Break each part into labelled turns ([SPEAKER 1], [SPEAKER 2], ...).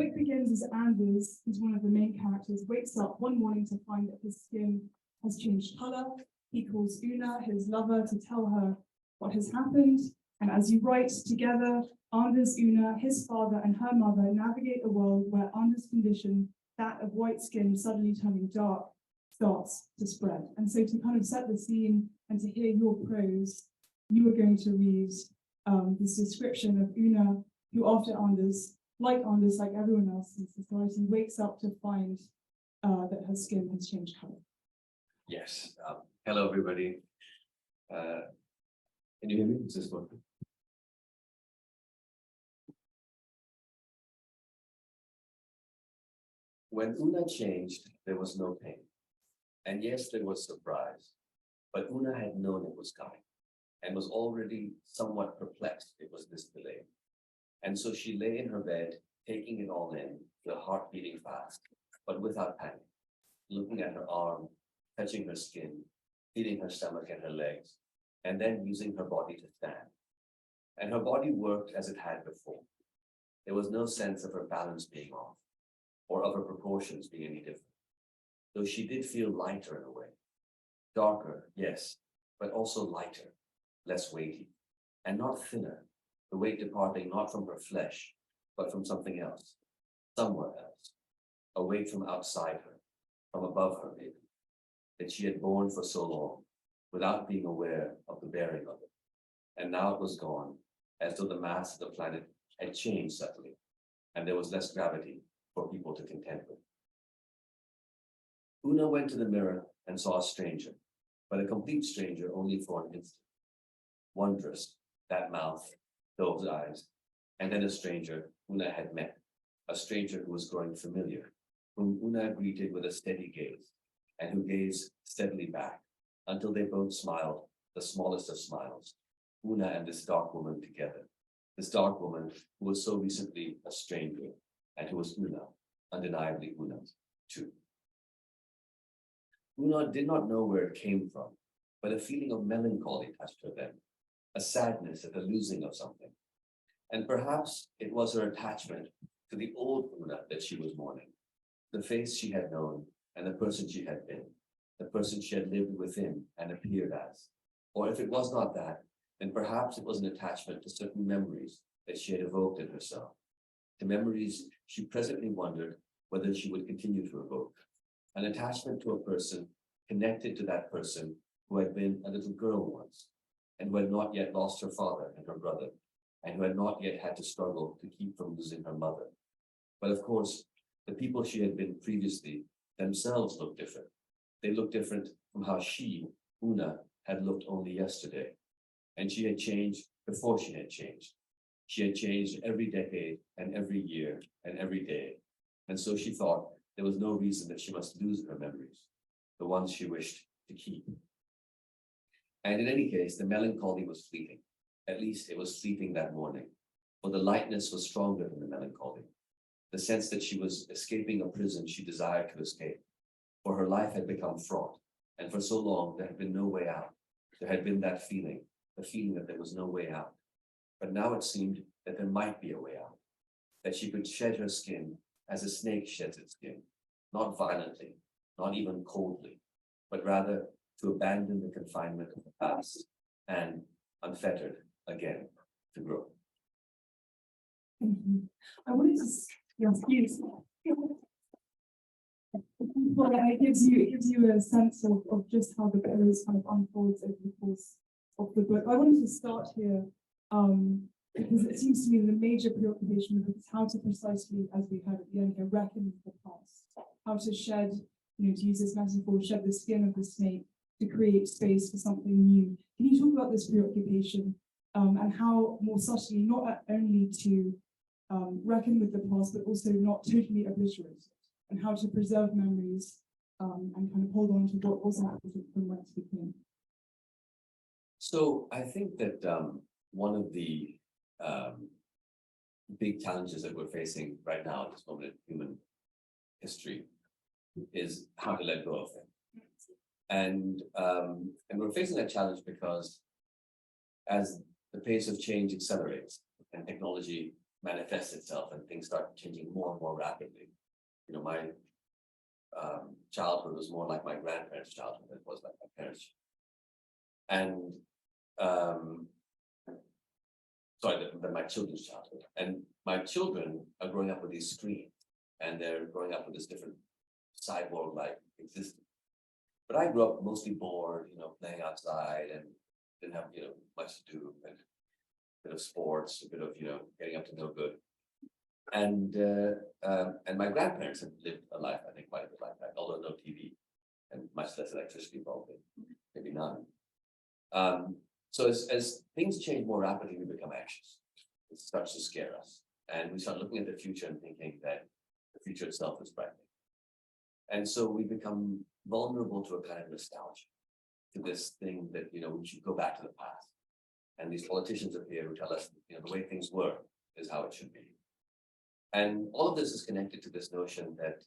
[SPEAKER 1] book begins as Anders, who's one of the main characters, wakes up one morning to find that his skin has changed color. He calls Una, his lover, to tell her what has happened. And as you write together, Anders, Una, his father, and her mother navigate a world where Anders' condition, that of white skin suddenly turning dark, starts to spread. And so to kind of set the scene and to hear your prose, you are going to read this description of Una, who after Anders, like everyone else in society, wakes up to find that her skin has changed color.
[SPEAKER 2] Yes. Hello, everybody. Can you hear me? Is this working? When Una changed, there was no pain. And yes, there was surprise. But Una had known it was coming and was already somewhat perplexed it was this delay. And so she lay in her bed, taking it all in, her heart beating fast, but without panic, looking at her arm, touching her skin, feeling her stomach and her legs, and then using her body to stand. And her body worked as it had before. There was no sense of her balance being off, or of her proportions being any different. Though she did feel lighter in a way. Darker, yes, but also lighter, less weighty, and not thinner, the weight departing not from her flesh, but from something else, somewhere else, a weight from outside her, from above her maybe, that she had borne for so long, without being aware of the bearing of it. And now it was gone, as though the mass of the planet had changed subtly, and there was less gravity for people to contend with. Una went to the mirror and saw a stranger, but a complete stranger only for an instant. Wondrous, that mouth, those eyes, and then a stranger Una had met, a stranger who was growing familiar, whom Una greeted with a steady gaze, and who gazed steadily back, until they both smiled, the smallest of smiles, Una and this dark woman together, this dark woman who was so recently a stranger, and who was Una, undeniably Una, too. Una did not know where it came from, but a feeling of melancholy touched her then, a sadness at the losing of something. And perhaps it was her attachment to the old Una that she was mourning, the face she had known and the person she had been, the person she had lived within and appeared as. Or if it was not that, then perhaps it was an attachment to certain memories that she had evoked in herself, to memories she presently wondered whether she would continue to evoke. An attachment to a person connected to that person who had been a little girl once, and who had not yet lost her father and her brother, and who had not yet had to struggle to keep from losing her mother. But of course, the people she had been previously themselves looked different. They looked different from how she, Una, had looked only yesterday. And she had changed before she had changed. She had changed every decade and every year and every day. And so she thought there was no reason that she must lose her memories, the ones she wished to keep. And in any case, the melancholy was fleeting. At least it was fleeting that morning, for the lightness was stronger than the melancholy. The sense that she was escaping a prison she desired to escape, for her life had become fraught, and for so long there had been no way out. There had been that feeling, the feeling that there was no way out. But now it seemed that there might be a way out, that she could shed her skin as a snake sheds its skin, not violently, not even coldly, but rather to abandon the confinement of the past and, unfettered, again, to grow.
[SPEAKER 1] Thank you. I wanted to ask you, well, it gives you a sense of just how the prose kind of unfolds over the course of the book. I wanted to start here because it seems to me that a major preoccupation with it is how to precisely, as we heard at the end here, reckon with the past, how to shed, to use this metaphor, shed the skin of the snake to create space for something new. Can you talk about this preoccupation and how more subtly, not only to reckon with the past, but also not totally obliterate it, and how to preserve memories and kind of hold on to what was happening from whence we came?
[SPEAKER 2] So I think that one of the big challenges that we're facing right now at this moment in human history is how to let go of them. And we're facing that challenge because as the pace of change accelerates and technology manifests itself and things start changing more and more rapidly. You know, my childhood was more like my grandparents' childhood than it was like my parents' childhood. And than my children's childhood. And my children are growing up with these screens, and they're growing up with this different cyborg-like existence. But I grew up mostly bored, you know, playing outside and didn't have, you know, much to do, and a bit of sports, a bit of, you know, getting up to no good. And my grandparents had lived a life, I think, quite a bit like that, although no TV and much less electricity, probably, maybe none. So as things change more rapidly, we become anxious. It starts to scare us. And we start looking at the future and thinking that the future itself is frightening. And so we become vulnerable to a kind of nostalgia, to this thing that, you know, we should go back to the past. And these politicians appear who tell us, you know, the way things were is how it should be. And all of this is connected to this notion that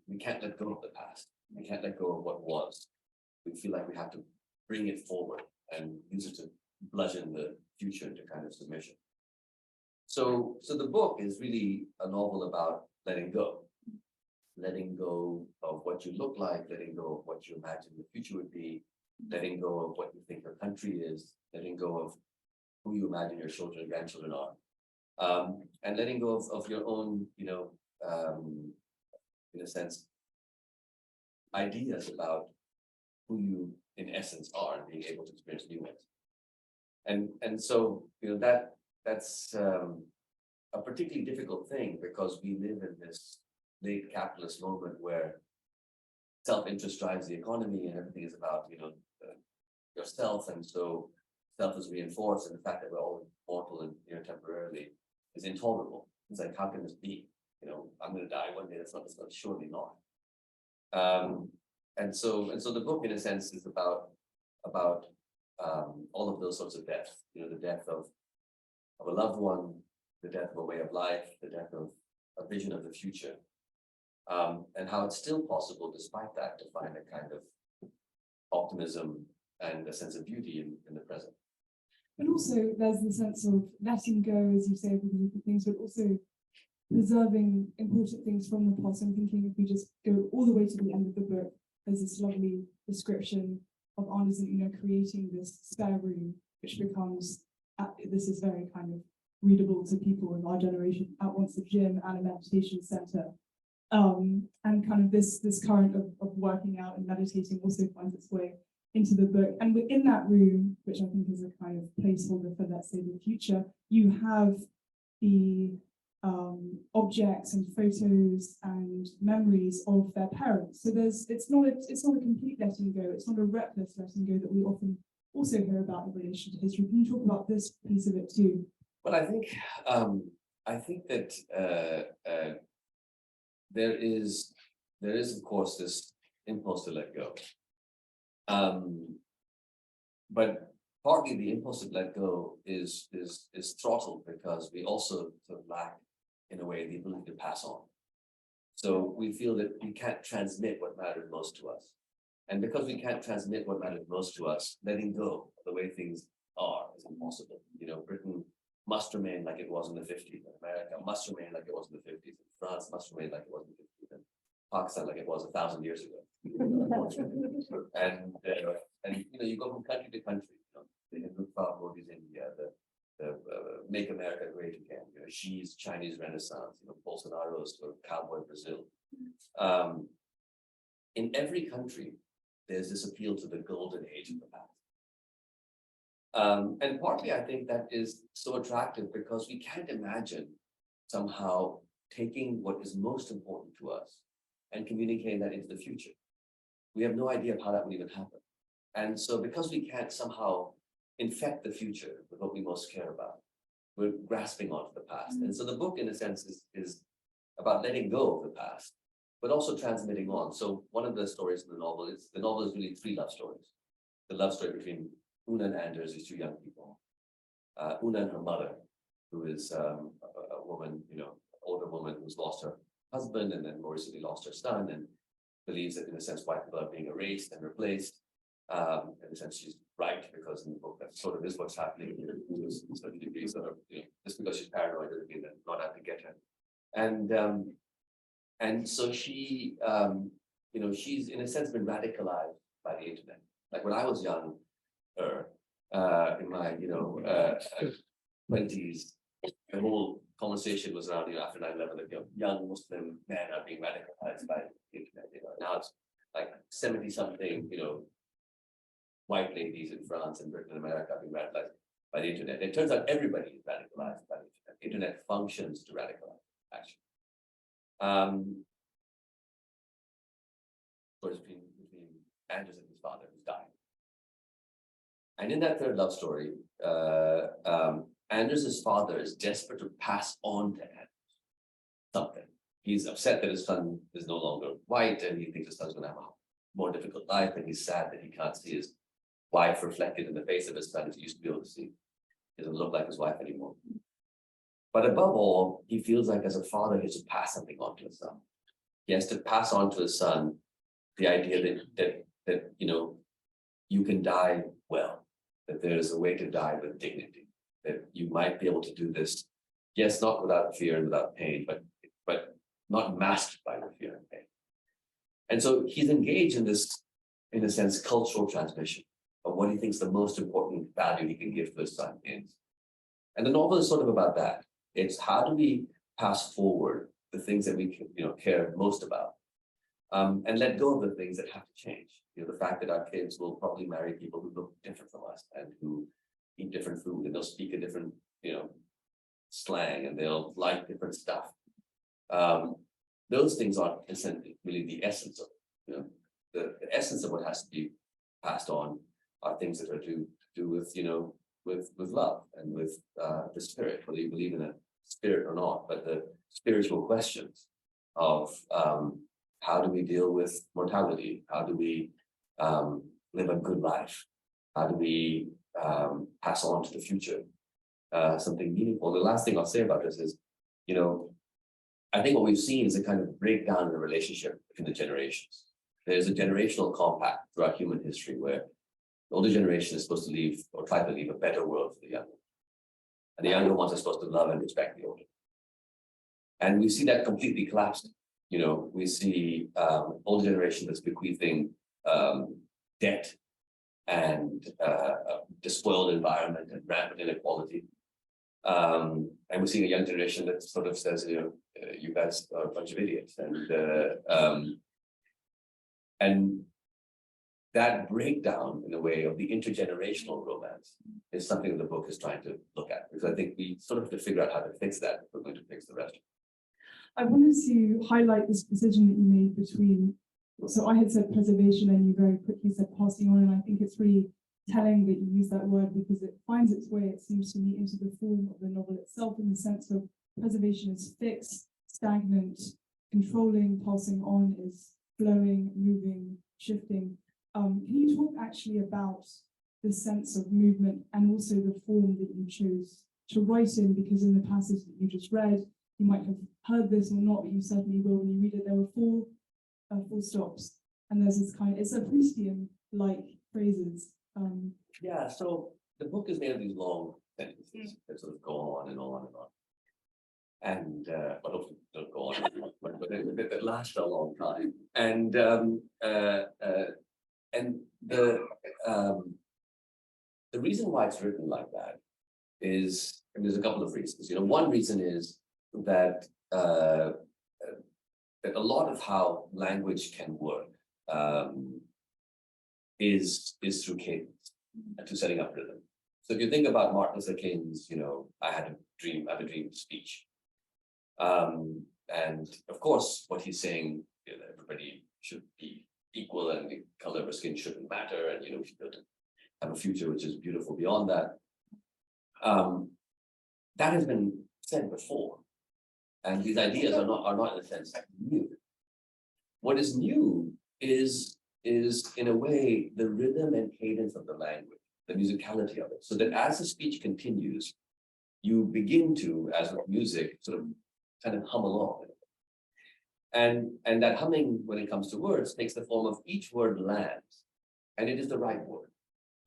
[SPEAKER 2] we can't let go of the past. We can't let go of what was. We feel like we have to bring it forward and use it to bludgeon the future into kind of submission. So the book is really a novel about letting go of what you look like, letting go of what you imagine the future would be, letting go of what you think your country is, letting go of who you imagine your children and grandchildren are, and letting go of your own, you know, in a sense, ideas about who you in essence are and being able to experience new ones. And so, you know, that's a particularly difficult thing because we live in this late capitalist moment where self-interest drives the economy and everything is about, you know, yourself. And so self is reinforced, and the fact that we're all mortal and, you know, temporarily is intolerable. It's like, how can this be? You know, I'm going to die one day. That's surely not. And so the book, in a sense, is about all of those sorts of deaths. You know, the death of a loved one, the death of a way of life, the death of a vision of the future, and how it's still possible, despite that, to find a kind of optimism and a sense of beauty in the present.
[SPEAKER 1] But also, there's the sense of letting go, as you say, of different things, but also preserving important things from the past. I'm thinking if we just go all the way to the end of the book, there's this lovely description of Anders and Una creating this spare room, which becomes, this is very kind of readable to people of our generation, at once a gym and a meditation center. And kind of this current of working out and meditating also finds its way into the book. And within that room, which I think is a kind of placeholder for, let's say, the future, you have the objects and photos and memories of their parents. So it's not a complete letting go. It's not a reckless letting go that we often also hear about in relation to history. Can you talk about this piece of it too?
[SPEAKER 2] Well, I think that there is of course this impulse to let go, but partly the impulse to let go is throttled because we also sort of lack, in a way, the ability to pass on. So we feel that we can't transmit what matters most to us. And because we can't transmit what matters most to us, letting go of the way things are is impossible. You know, Britain must remain like it was in the 50s, and America must remain like it was in the 50s, and France must remain like it was in the 50s, and Pakistan like it was 1,000 years ago. And you know, you go from country to country. You know, the Hindutva Modi's India, the Make America Great Again. You know, Xi's Chinese Renaissance. You know, Bolsonaro's sort of cowboy Brazil. In every country, there's this appeal to the golden age of the past. And partly, I think that is so attractive because we can't imagine somehow taking what is most important to us and communicating that into the future. We have no idea of how that would even happen. And so because we can't somehow infect the future with what we most care about, we're grasping onto the past. And so the book, in a sense, is about letting go of the past, but also transmitting on. So one of the stories in the novel is really three love stories. The love story between Una and Anders, these two young people. Una and her mother, who is a woman, you know, older woman who's lost her husband and then more recently lost her son and believes that, in a sense, white people are being erased and replaced. In a sense, she's right, because in the book that sort of is what's happening here. To certain degrees, sort of, just because she's paranoid doesn't mean that not out to get her. And so she, she's in a sense been radicalized by the internet. Like when I was young, in my 20s, the whole conversation was around after 9/11 that young Muslim men are being radicalized by the internet. Now it's like 70 something, white ladies in France and Britain and America are being radicalized by the internet. It turns out everybody is radicalized by the internet. The internet functions to radicalize, actually. Of course, between Anders and his father, who's died. And in that third love story, Anders' father is desperate to pass on to Anders something. He's upset that his son is no longer white, and he thinks his son's going to have a more difficult life, and he's sad that he can't see his wife reflected in the face of his son as he used to be able to see. He doesn't look like his wife anymore. But above all, he feels like as a father, he has to pass something on to his son. He has to pass on to his son the idea that you can die well, that there is a way to die with dignity, that you might be able to do this, yes, not without fear and without pain, but not masked by the fear and pain. And so he's engaged in this, in a sense, cultural transmission of what he thinks the most important value he can give to his son is. And the novel is sort of about that. It's how do we pass forward the things that we care most about, and let go of the things that have to change. The fact that our kids will probably marry people who look different from us and who eat different food, and they'll speak a different, slang, and they'll like different stuff. Those things are essentially really the essence of, the essence of what has to be passed on are things that are to do with love and with the spirit, whether you believe in a spirit or not, but the spiritual questions of how do we deal with mortality? How do we live a good life? How do we pass on to the future something meaningful? The last thing I'll say about this is, I think what we've seen is a kind of breakdown in the relationship between the generations. There's a generational compact throughout human history where the older generation is supposed to leave or try to leave a better world for the younger. And the younger ones are supposed to love and respect the older. And we see that completely collapsed. We see older generation that's bequeathing debt and a despoiled environment and rampant inequality. And we're seeing a young generation that sort of says, you guys are a bunch of idiots. And that breakdown, in a way, of the intergenerational romance is something that the book is trying to look at, because I think we sort of have to figure out how to fix that if we're going to fix the rest.
[SPEAKER 1] I wanted to highlight this decision that you made between, so I had said preservation and you very quickly said passing on, and I think it's really telling that you use that word because it finds its way, it seems to me, into the form of the novel itself, in the sense of preservation is fixed, stagnant, controlling, passing on is flowing, moving, shifting. Can you talk actually about the sense of movement and also the form that you chose to write in? Because in the passage that you just read, you might have heard this or not, but you certainly will when you read it. There were four full stops, and there's this it's a Proustian-like phrases.
[SPEAKER 2] Yeah, so the book is made of these long sentences that sort of go on and on and on. And but hopefully don't go on, but that last a long time. And the reason why it's written like that is, there's a couple of reasons. One reason is that that a lot of how language can work is through cadence and to setting up rhythm. So if you think about Martin Luther King's, I have a dream speech. And of course, what he's saying, everybody should be equal and the color of our skin shouldn't matter, and we should be able to have a future which is beautiful beyond that. That has been said before, and these ideas are not in a sense new. What is new is in a way the rhythm and cadence of the language, the musicality of it, so that as the speech continues, you begin to, as with music, sort of kind of hum along. And that humming, when it comes to words, takes the form of each word lands, and it is the right word.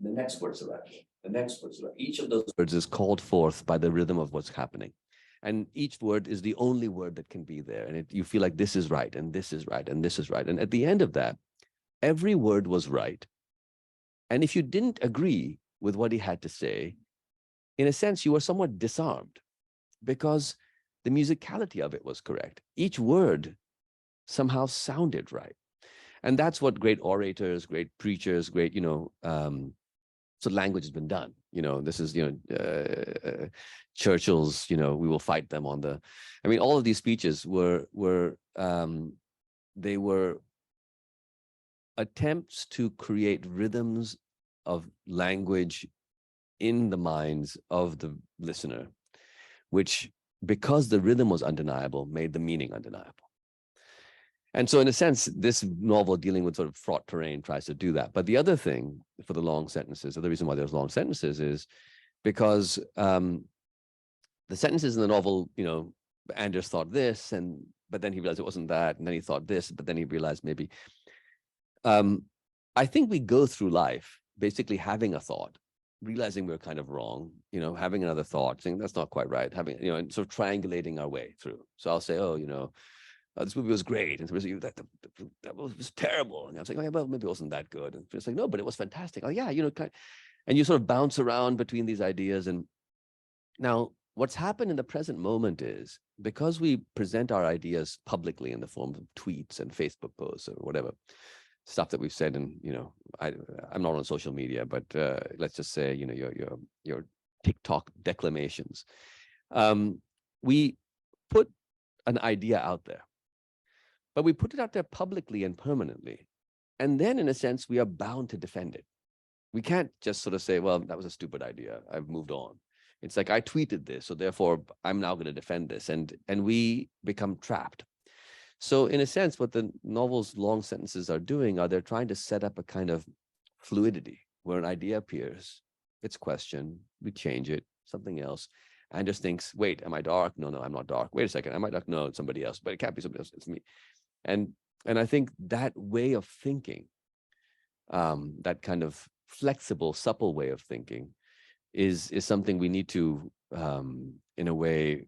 [SPEAKER 2] The next words arrive. The next words arrive. Each of those words is called forth by the rhythm of what's happening. And each word is the only word that can be there. And you feel like this is right, and this is right, and this is right. And at the end of that, every word was right. And if you didn't agree with what he had to say, in a sense, you were somewhat disarmed because the musicality of it was correct. Each word somehow sounded right. And that's what great orators, great preachers, great, so language has been done. This is, Churchill's, we will fight them on the, all of these speeches they were attempts to create rhythms of language in the minds of the listener, which, because the rhythm was undeniable, made the meaning undeniable. And so in a sense, this novel dealing with sort of fraught terrain tries to do that. But the other thing for the long sentences, or the reason why there's long sentences, is because the sentences in the novel, Anders thought this, but then he realized it wasn't that, and then he thought this, but then he realized maybe. I think we go through life basically having a thought, realizing we're kind of wrong, having another thought, saying that's not quite right, having, and sort of triangulating our way through. So I'll say, this movie was great, and somebody says, that was terrible, and I was like, oh, yeah, well, maybe it wasn't that good, and it's like, no, but it was fantastic. Oh yeah, and you sort of bounce around between these ideas. And now what's happened in the present moment is, because we present our ideas publicly in the form of tweets and Facebook posts or whatever stuff that we've said, and I'm not on social media, but let's just say your TikTok declamations, we put an idea out there. But we put it out there publicly and permanently. And then, in a sense, we are bound to defend it. We can't just sort of say, well, that was a stupid idea, I've moved on. It's like, I tweeted this, so therefore I'm now going to defend this. And we become trapped. So in a sense, what the novel's long sentences are doing are they're trying to set up a kind of fluidity where an idea appears, it's questioned, we change it, something else. Anders thinks, wait, am I dark? No, I'm not dark. Wait a second, am I dark? No, it's somebody else, but it can't be somebody else, it's me. And I think that way of thinking, that kind of flexible, supple way of thinking is something we need to, in a way,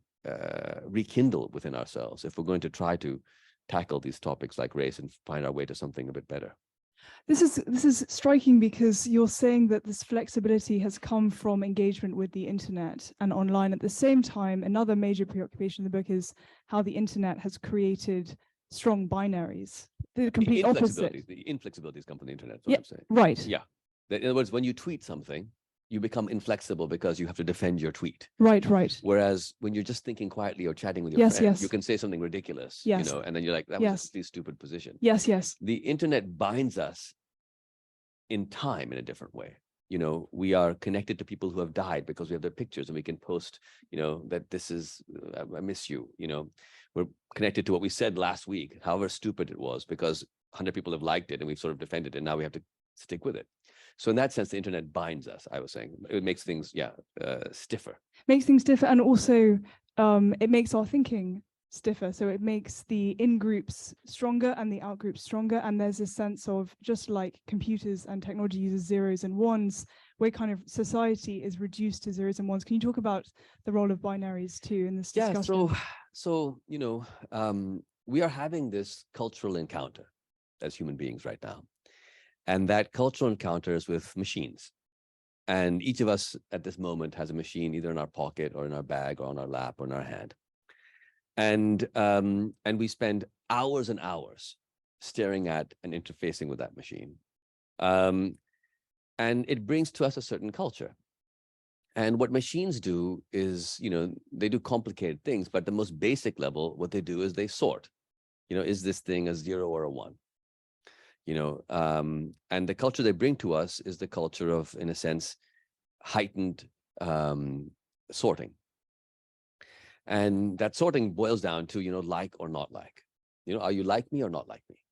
[SPEAKER 2] rekindle within ourselves if we're going to try to tackle these topics like race and find our way to something a bit better.
[SPEAKER 1] This is striking because you're saying that this flexibility has come from engagement with the internet and online. At the same time, another major preoccupation in the book is how the internet has created strong binaries. The complete opposite.
[SPEAKER 2] The inflexibilities come from the internet,
[SPEAKER 1] yeah,
[SPEAKER 2] I'm saying.
[SPEAKER 1] Right.
[SPEAKER 2] Yeah. In other words, when you tweet something, you become inflexible because you have to defend your tweet.
[SPEAKER 1] Right.
[SPEAKER 2] Whereas when you're just thinking quietly or chatting with your friends,
[SPEAKER 1] yes.
[SPEAKER 2] you can say something ridiculous,
[SPEAKER 1] Yes.
[SPEAKER 2] and then you're like, that was a pretty stupid position.
[SPEAKER 1] Yes.
[SPEAKER 2] The internet binds us in time in a different way. We are connected to people who have died because we have their pictures, and we can post, that this is, I miss you, we're connected to what we said last week, however stupid it was, because 100 people have liked it and we've sort of defended it, and now we have to stick with it. So in that sense, the internet binds us, I was saying. It makes things, stiffer.
[SPEAKER 1] Makes things stiffer, and also it makes our thinking stiffer. So it makes the in-groups stronger and the out-groups stronger. And there's a sense of, just like computers and technology uses zeros and ones, where kind of society is reduced to zeros and ones. Can you talk about the role of binaries too in this discussion?
[SPEAKER 2] So we are having this cultural encounter as human beings right now. And that cultural encounter is with machines. And each of us at this moment has a machine either in our pocket or in our bag or on our lap or in our hand. And we spend hours and hours staring at and interfacing with that machine. And it brings to us a certain culture. And what machines do is, they do complicated things, but the most basic level, what they do is they sort. Is this thing a 0 or a 1? And the culture they bring to us is the culture of, in a sense, heightened sorting. And that sorting boils down to, like or not like. Are you like me or not like me?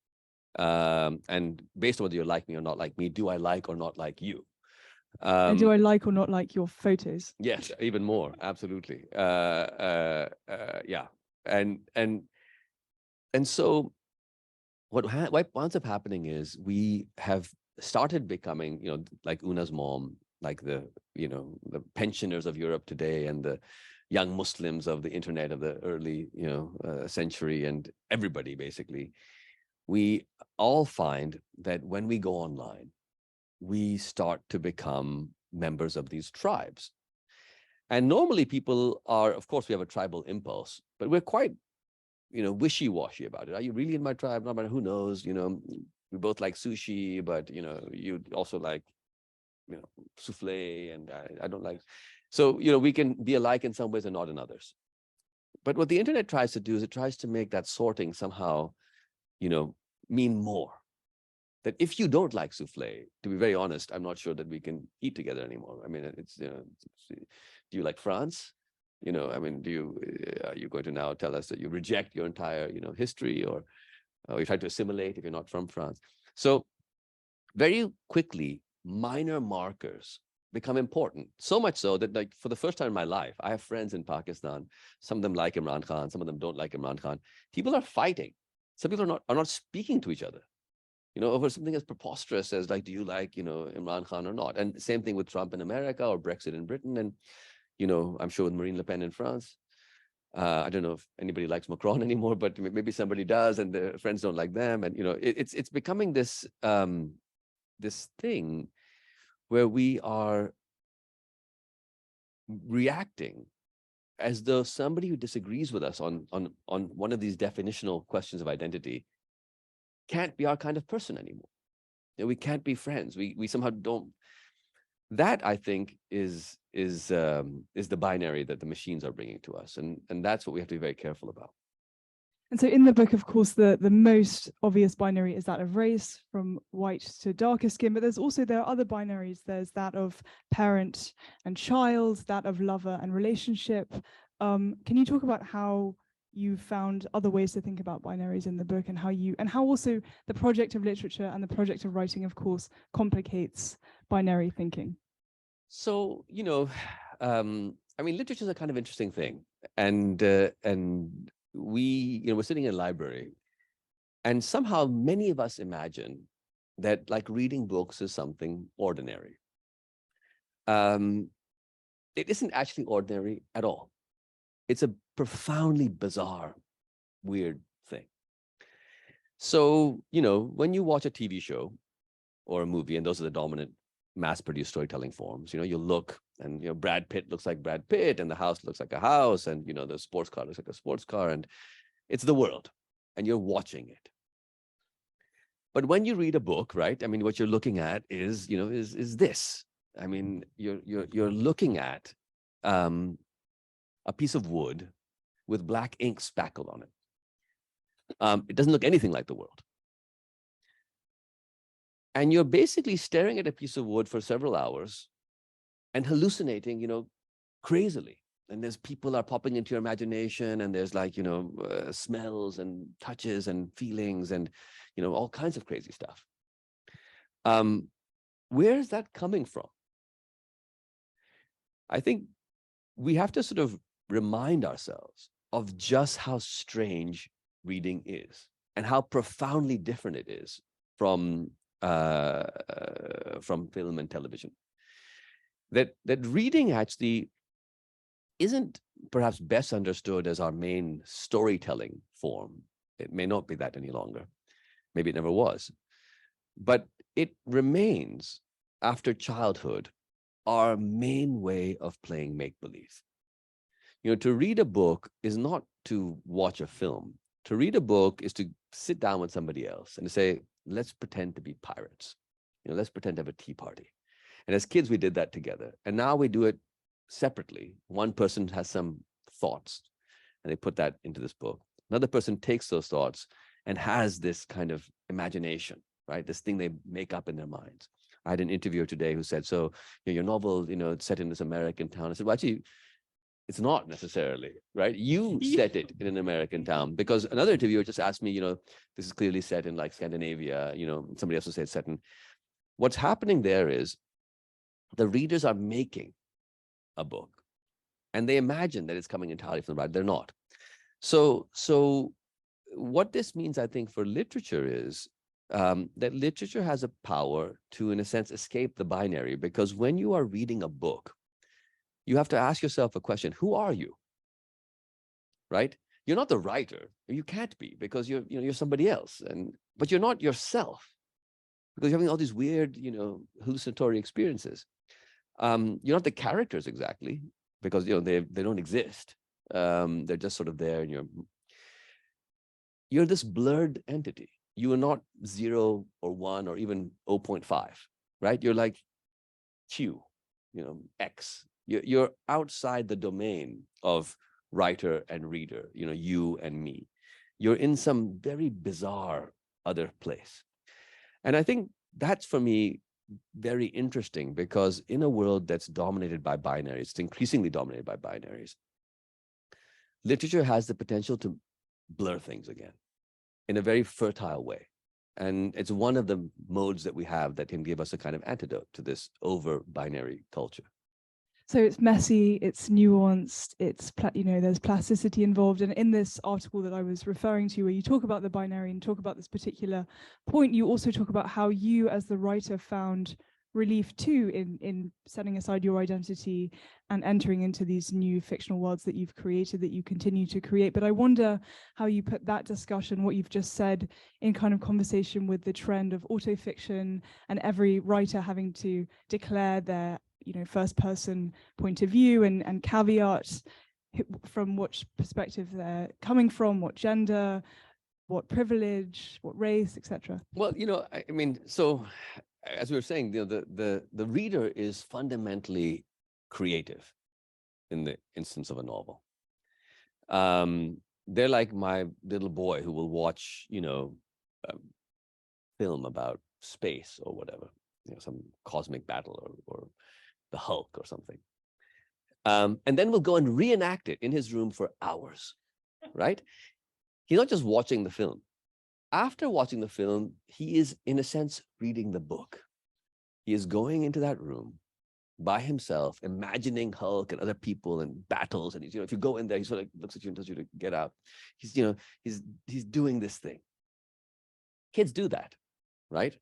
[SPEAKER 2] And based on whether you like me or not like me, do I like or not like you?
[SPEAKER 1] And do I like or not like your photos?
[SPEAKER 2] Yes, even more, absolutely. Yeah. And so what winds up happening is we have
[SPEAKER 3] started becoming, like Una's mom, like the pensioners of Europe today, and the young Muslims of the internet of the early, century, and everybody basically, we all find that when we go online, we start to become members of these tribes. And normally people are, of course, we have a tribal impulse, but we're quite, wishy-washy about it. Are you really in my tribe? No, but who knows? We both like sushi, but you also like, souffle, and I don't like. So, we can be alike in some ways and not in others. But what the internet tries to do is it tries to make that sorting somehow, mean more. That if you don't like souffle, to be very honest, I'm not sure that we can eat together anymore. I mean, do you like France? I mean, are you going to now tell us that you reject your entire, history, or you try to assimilate if you're not from France? So very quickly, minor markers become important. So much so that, like, for the first time in my life, I have friends in Pakistan. Some of them like Imran Khan, some of them don't like Imran Khan. People are fighting. Some people are not speaking to each other, over something as preposterous as, like, do you like, Imran Khan or not? And same thing with Trump in America or Brexit in Britain. And, I'm sure with Marine Le Pen in France. I don't know if anybody likes McCrum anymore, but maybe somebody does, and their friends don't like them. And, it's becoming this, this thing where we are reacting as though somebody who disagrees with us on one of these definitional questions of identity can't be our kind of person anymore. We can't be friends. We somehow don't. That, I think, is the binary that the machines are bringing to us, and that's what we have to be very careful about.
[SPEAKER 1] And so in the book, of course, the most obvious binary is that of race, from white to darker skin, but there are other binaries. There's that of parent and child, that of lover and relationship. Can you talk about how you found other ways to think about binaries in the book, and how also the project of literature and the project of writing, of course, complicates binary thinking?
[SPEAKER 3] So, I mean, literature is a kind of interesting thing, and we're sitting in a library, and somehow many of us imagine that, like, reading books is something ordinary. It isn't actually ordinary at all. It's a profoundly bizarre, weird thing. So, when you watch a TV show or a movie, and those are the dominant mass-produced storytelling forms, you look, and, Brad Pitt looks like Brad Pitt, and the house looks like a house, and, the sports car looks like a sports car, and it's the world, and you're watching it. But when you read a book, right, I mean, what you're looking at is this. I mean, you're looking at a piece of wood with black ink spackled on it. It doesn't look anything like the world. And you're basically staring at a piece of wood for several hours and hallucinating, crazily. And there's people are popping into your imagination, and there's, like, smells and touches and feelings and, all kinds of crazy stuff. Where is that coming from? I think we have to sort of remind ourselves of just how strange reading is and how profoundly different it is from film and television. That reading actually isn't perhaps best understood as our main storytelling form. It may not be that any longer. Maybe it never was. But it remains, after childhood, our main way of playing make-believe. To read a book is not to watch a film. To read a book is to sit down with somebody else and to say, let's pretend to be pirates. Let's pretend to have a tea party. And as kids, we did that together. And now we do it separately. One person has some thoughts, and they put that into this book. Another person takes those thoughts and has this kind of imagination, right? This thing they make up in their minds. I had an interviewer today who said, so your novel, it's set in this American town. I said, well, actually, it's not necessarily, right? You set it in an American town, because another interviewer just asked me, this is clearly set in, like, Scandinavia, somebody else will say it's set in. What's happening there is the readers are making a book, and they imagine that it's coming entirely from the writer. They're not. So what this means, I think, for literature is that literature has a power to, in a sense, escape the binary, because when you are reading a book, you have to ask yourself a question: who are you? Right? You're not the writer. You can't be, because you're somebody else, but you're not yourself, because you're having all these weird, hallucinatory experiences. You're not the characters exactly, because they don't exist. They're just sort of there, and you're this blurred entity. You are not 0 or 1 or even 0.5, right? You're like Q, X. You're outside the domain of writer and reader, you and me. You're in some very bizarre other place. And I think that's, for me, very interesting, because in a world that's dominated by binaries, it's increasingly dominated by binaries, literature has the potential to blur things again in a very fertile way. And it's one of the modes that we have that can give us a kind of antidote to this over-binary culture.
[SPEAKER 1] So it's messy, it's nuanced, there's plasticity involved. And in this article that I was referring to, where you talk about the binary and talk about this particular point, you also talk about how you as the writer found relief too in setting aside your identity and entering into these new fictional worlds that you've created, that you continue to create. But I wonder how you put that discussion, what you've just said, in kind of conversation with the trend of autofiction and every writer having to declare their first person point of view and caveat from which perspective they're coming from, what gender, what privilege, what race, etc.
[SPEAKER 3] Well, so as we were saying, the reader is fundamentally creative in the instance of a novel. They're like my little boy who will watch, a film about space or whatever, some cosmic battle or the Hulk or something. And then we'll go and reenact it in his room for hours, right? He's not just watching the film. After watching the film, he is, in a sense, reading the book. He is going into that room by himself, imagining Hulk and other people and battles. And if you go in there, he sort of looks at you and tells you to get out. He's doing this thing. Kids do that, right?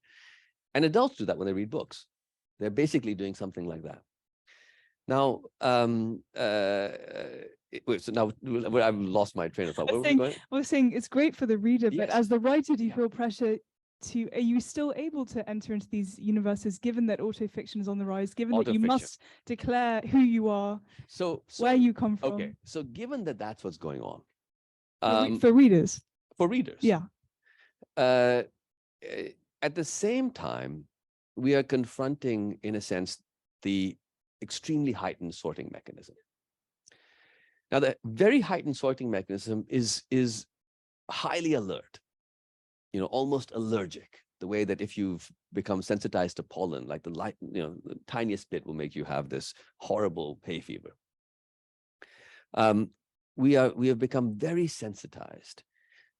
[SPEAKER 3] And adults do that when they read books. They're basically doing something like that. Now, so now I've lost my train of thought.
[SPEAKER 1] I was saying it's great for the reader, but
[SPEAKER 3] Yes.
[SPEAKER 1] as the writer, do you feel pressure are you still able to enter into these universes, given that autofiction is on the rise, given that you must declare who you are, where you come from?
[SPEAKER 3] Okay, so given that that's what's going on.
[SPEAKER 1] For readers.
[SPEAKER 3] For readers.
[SPEAKER 1] Yeah.
[SPEAKER 3] At the same time, we are confronting, in a sense, the extremely heightened sorting mechanism. Now, the very heightened sorting mechanism is highly alert, almost allergic, the way that if you've become sensitized to pollen, like the light, the tiniest bit will make you have this horrible hay fever. We have become very sensitized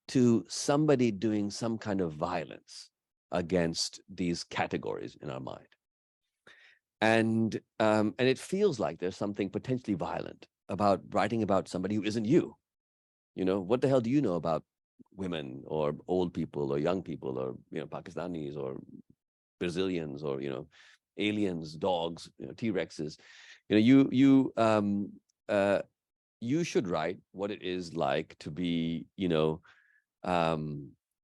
[SPEAKER 3] to somebody doing some kind of violence against these categories in our mind. And it feels like there's something potentially violent about writing about somebody who isn't you. What the hell do you know about women or old people or young people or Pakistanis or Brazilians or aliens, dogs, T-Rexes? You should write what it is like to be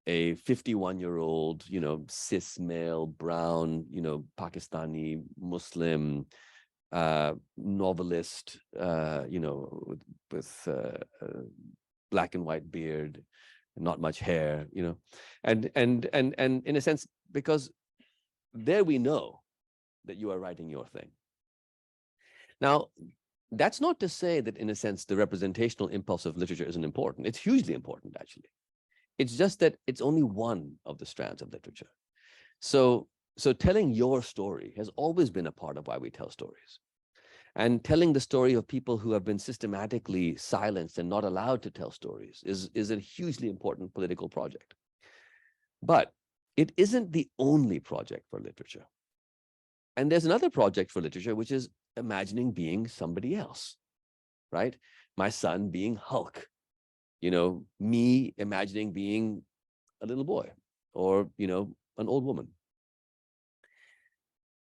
[SPEAKER 3] a 51-year-old cis male, brown, Pakistani Muslim novelist, with black and white beard, not much hair, and in a sense, because there we know that you are writing your thing. Now, that's not to say that, in a sense, the representational impulse of literature isn't important. It's hugely important, actually. It's just that it's only one of the strands of literature. So telling your story has always been a part of why we tell stories. And telling the story of people who have been systematically silenced and not allowed to tell stories is a hugely important political project. But it isn't the only project for literature. And there's another project for literature, which is imagining being somebody else, right? My son being Hulk, me imagining being a little boy, or, an old woman.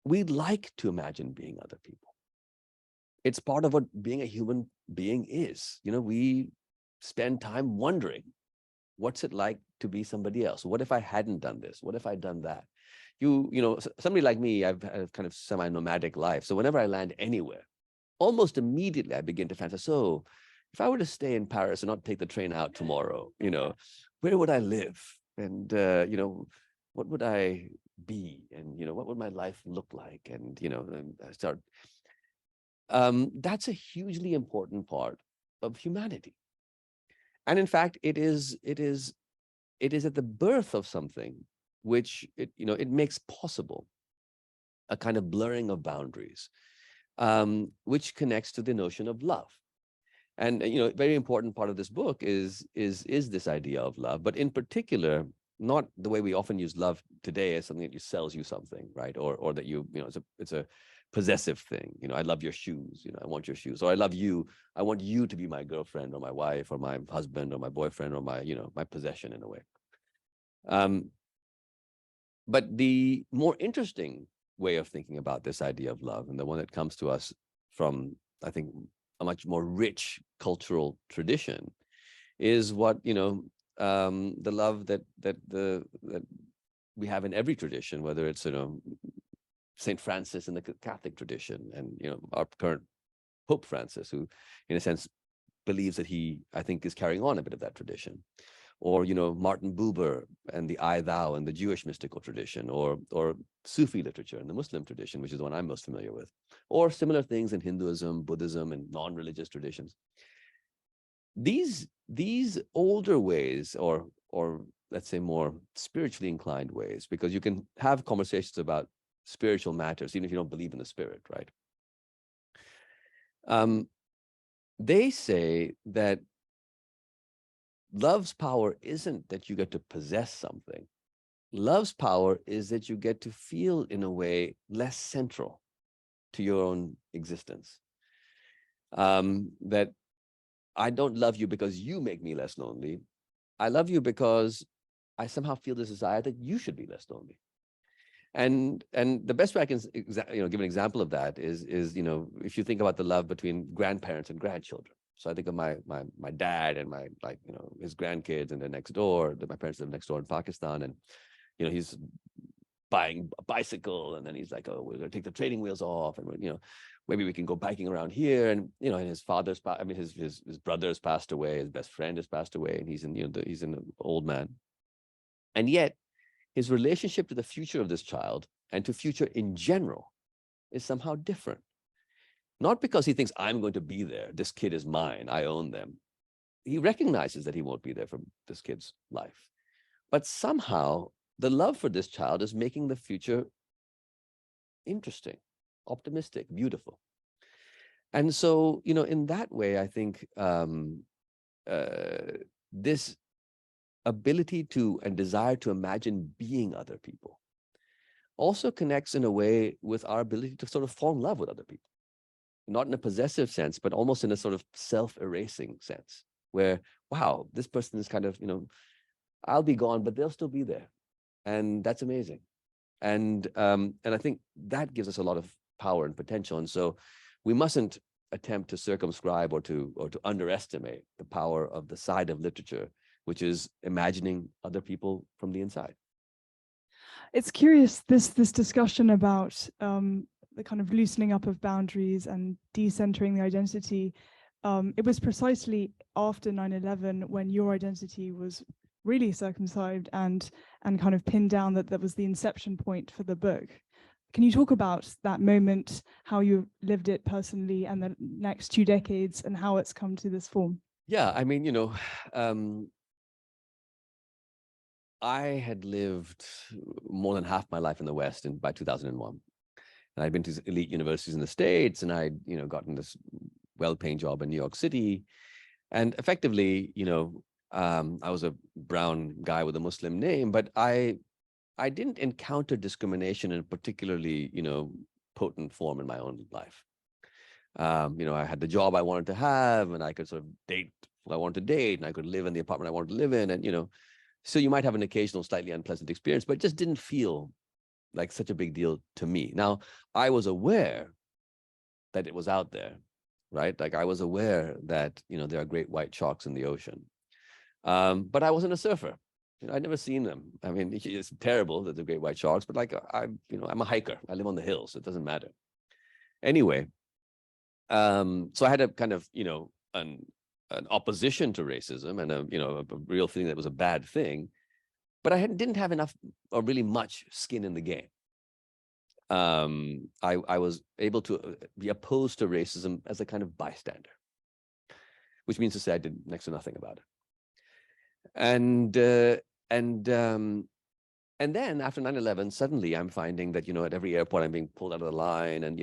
[SPEAKER 3] We'd like to imagine being other people. It's part of what being a human being is. We spend time wondering, what's it like to be somebody else? What if I hadn't done this? What if I'd done that? Somebody like me, I've had a kind of semi-nomadic life. So whenever I land anywhere, almost immediately I begin to fantasize, so if I were to stay in Paris and not take the train out tomorrow, where would I live? And, what would I be? And, what would my life look like? And, and I start, that's a hugely important part of humanity. And in fact, it is at the birth of something which it makes possible a kind of blurring of boundaries, which connects to the notion of love. And a very important part of this book is this idea of love, but in particular, not the way we often use love today as something that sells you something, right? Or that it's a possessive thing. I love your shoes. I want your shoes. Or I love you. I want you to be my girlfriend or my wife or my husband or my boyfriend or my my possession in a way. But the more interesting way of thinking about this idea of love, and the one that comes to us from, I think, a much more rich cultural tradition, is what the love that we have in every tradition, whether it's Saint Francis in the Catholic tradition, and our current Pope Francis, who in a sense believes that he, I think, is carrying on a bit of that tradition, or Martin Buber and the I Thou in the Jewish mystical tradition, or Sufi literature in the Muslim tradition, which is the one I'm most familiar with, or similar things in Hinduism, Buddhism, and non-religious traditions. These older ways, or let's say more spiritually inclined ways, because you can have conversations about spiritual matters even if you don't believe in the spirit, right? They say that love's power isn't that you get to possess something. Love's power is that you get to feel, in a way, less central to your own existence. That I don't love you because you make me less lonely. I love you because I somehow feel this desire that you should be less lonely. And the best way I can give an example of that is if you think about the love between grandparents and grandchildren. So I think of my dad and his grandkids, and they're next door. My parents live next door in Pakistan, and he's buying a bicycle, and then he's like, oh, we're gonna take the training wheels off, and maybe we can go biking around here. And and his father's his brother's passed away, his best friend has passed away, and he's an old man. And yet his relationship to the future of this child and to future in general is somehow different. Not because he thinks I'm going to be there, this kid is mine, I own them. He recognizes that he won't be there for this kid's life. But somehow the love for this child is making the future interesting, optimistic, beautiful. And so, in that way, I think this ability to and desire to imagine being other people also connects in a way with our ability to sort of fall in love with other people. Not in a possessive sense, but almost in a sort of self-erasing sense, where, wow, this person is kind of, I'll be gone, but they'll still be there. And that's amazing. And I think that gives us a lot of power and potential. And so we mustn't attempt to circumscribe or to underestimate the power of the side of literature, which is imagining other people from the inside.
[SPEAKER 1] It's curious, this discussion about the kind of loosening up of boundaries and decentering the identity. It was precisely after 9/11 when your identity was really circumscribed and kind of pinned down, that was the inception point for the book. Can you talk about that moment, how you lived it personally, and the next 2 decades, and how it's come to this form?
[SPEAKER 3] Yeah, I mean, I had lived more than half my life in the West by 2001. And I'd been to elite universities in the States, and I'd, gotten this well-paying job in New York City. And effectively, I was a brown guy with a Muslim name, but I didn't encounter discrimination in a particularly, potent form in my own life. I had the job I wanted to have, and I could sort of date who I wanted to date, and I could live in the apartment I wanted to live in. And, So you might have an occasional slightly unpleasant experience, but it just didn't feel like such a big deal to me. Now, I was aware that it was out there, right? Like I was aware that, there are great white sharks in the ocean. But I wasn't a surfer. I'd never seen them. I mean, it's terrible that they're great white sharks, but like I'm a hiker. I live on the hills. So it doesn't matter. Anyway, so I had a kind of, an opposition to racism and a real feeling that it was a bad thing, but I didn't have enough or really much skin in the game. I was able to be opposed to racism as a kind of bystander, which means to say I did next to nothing about it. And then after 9/11, suddenly I'm finding that, at every airport I'm being pulled out of the line and,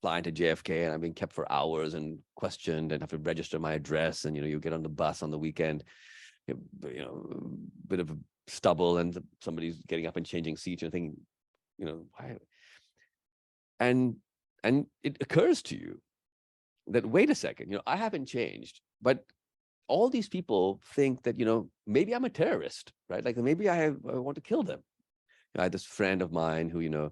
[SPEAKER 3] flying to JFK and I'm being kept for hours and questioned and have to register my address. And, you get on the bus on the weekend, bit of stubble and somebody's getting up and changing seats and thinking, why? And it occurs to you that, wait a second, I haven't changed, but all these people think that, maybe I'm a terrorist, right? Like maybe I want to kill them. I had this friend of mine who,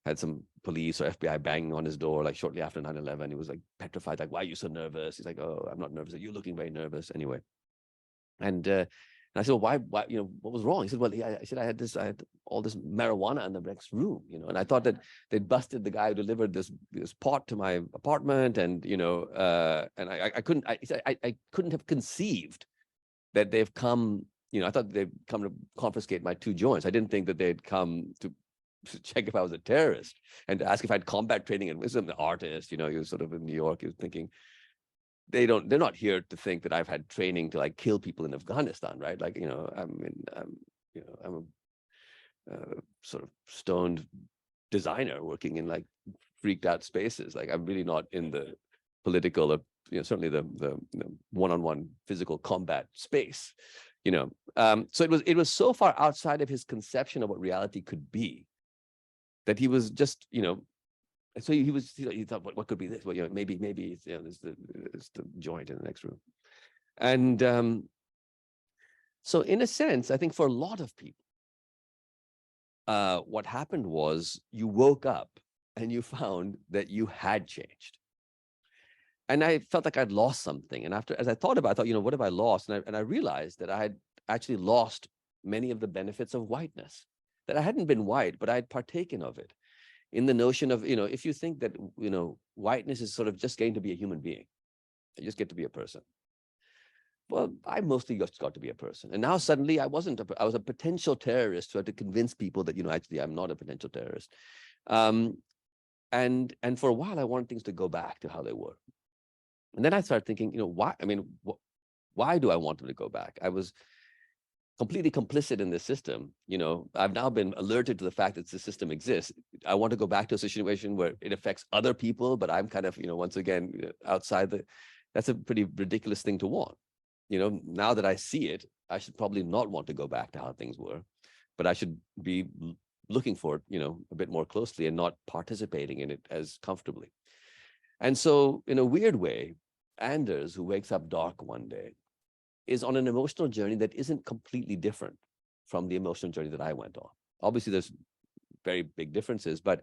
[SPEAKER 3] had some police or FBI banging on his door, like shortly after 9/11. He was like petrified, like, why are you so nervous? He's like, oh, I'm not nervous. You're looking very nervous anyway. And I said, well, why, what was wrong? He said, well, I said, I had all this marijuana in the next room, and I thought that they'd busted the guy who delivered this pot to my apartment. And, and I couldn't have conceived that they've come, I thought they'd come to confiscate my 2 joints. I didn't think that they'd come to check if I was a terrorist and to ask if I had combat training and wisdom. The artist, he was sort of in New York, he was thinking, they're not here to think that I've had training to like kill people in Afghanistan, right? Like, I'm a sort of stoned designer working in like freaked out spaces. Like I'm really not in the political or, certainly the one-on-one physical combat space, So it was so far outside of his conception of what reality could be that he was just, so he thought, what could be this? Well, maybe it's the joint in the next room. And so in a sense, I think for a lot of people, what happened was you woke up and you found that you had changed. And I felt like I'd lost something. And as I thought about it, I thought, what have I lost? And I realized that I had actually lost many of the benefits of whiteness, that I hadn't been white, but I had partaken of it. In the notion of, if you think that, whiteness is sort of just getting to be a human being, you just get to be a person. Well, I mostly just got to be a person. And now suddenly I was a potential terrorist who had to convince people that, actually I'm not a potential terrorist. And for a while I wanted things to go back to how they were. And then I started thinking, why do I want them to go back? I was completely complicit in this system. I've now been alerted to the fact that the system exists. I want to go back to a situation where it affects other people, but I'm kind of, once again, outside that's a pretty ridiculous thing to want. Now that I see it, I should probably not want to go back to how things were, but I should be looking for it, a bit more closely and not participating in it as comfortably. And so in a weird way, Anders, who wakes up dark one day, is on an emotional journey that isn't completely different from the emotional journey that I went on. Obviously, there's very big differences, but